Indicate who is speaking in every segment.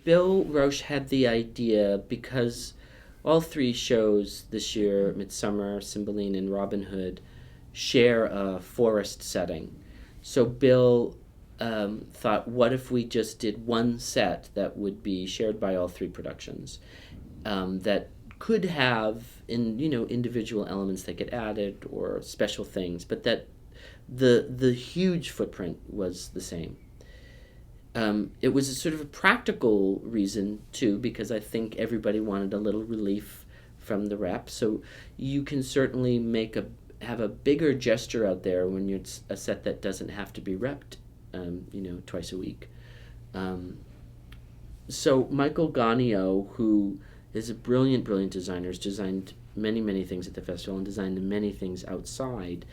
Speaker 1: Bill Roche had the idea because all three shows this year, Midsummer, Cymbeline, and Robin Hood, share a forest setting. So Bill thought, what if we just did one set that would be shared by all three productions, that could have individual elements that get added or special things, but that the huge footprint was the same. It was a sort of a practical reason too, because I think everybody wanted a little relief from the rep. So you can certainly have a bigger gesture out there when you're a set that doesn't have to be repped, twice a week. So Michael Ganio, who is a brilliant, brilliant designer, has designed many, many things at the festival and designed many things outside,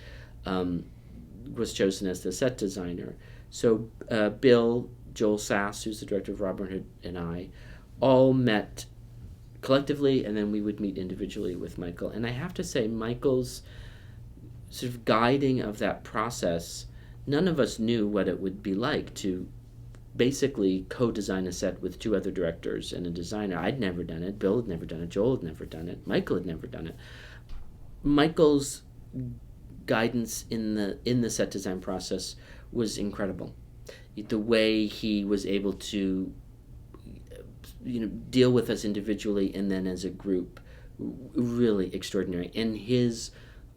Speaker 1: was chosen as the set designer. So Bill, Joel Sass, who's the director of Robin Hood, and I all met collectively, and then we would meet individually with Michael. And I have to say, Michael's sort of guiding of that process, none of us knew what it would be like to basically co-design a set with two other directors and a designer. I'd never done it. Bill had never done it. Joel had never done it. Michael had never done it. Michael's guidance in the set design process was incredible. The way he was able to deal with us individually and then as a group, really extraordinary. And his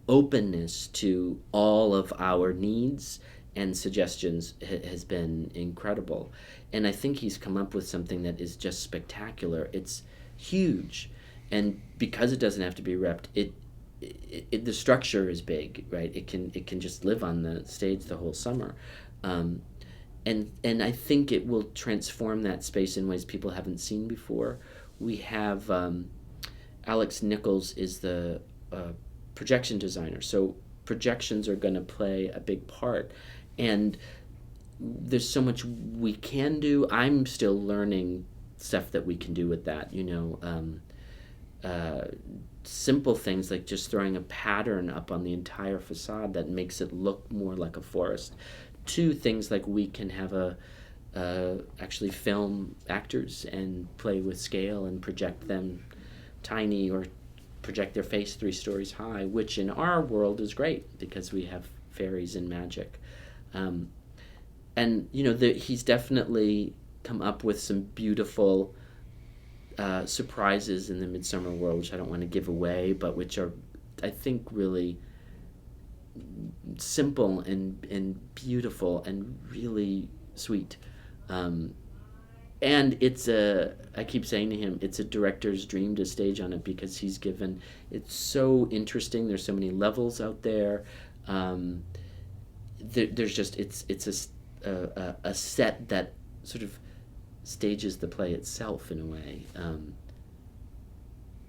Speaker 1: openness to all of our needs and suggestions has been incredible. And I think he's come up with something that is just spectacular. It's huge. And because it doesn't have to be repped, the structure is big, right? It can just live on the stage the whole summer. And I think it will transform that space in ways people haven't seen before. We have Alex Nichols is the projection designer, so projections are going to play a big part. And there's so much we can do. I'm still learning stuff that we can do with that. Simple things like just throwing a pattern up on the entire facade that makes it look more like a forest, to things like we can have actually film actors and play with scale and project them tiny or project their face 3 stories high, which in our world is great because we have fairies and magic. And he's definitely come up with some beautiful surprises in the Midsummer world, which I don't want to give away, but which are, I think, really simple and beautiful and really sweet. And I keep saying to him, it's a director's dream to stage on it because it's so interesting. There's so many levels out there. There's just, it's a set that sort of stages the play itself in a way.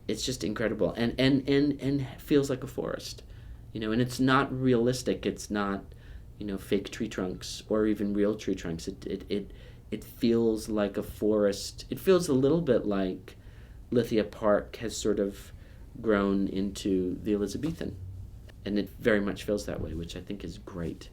Speaker 1: It's just incredible and feels like a forest. And it's not realistic. It's not, fake tree trunks or even real tree trunks. It feels like a forest. It feels a little bit like Lithia Park has sort of grown into the Elizabethan. And it very much feels that way, which I think is great.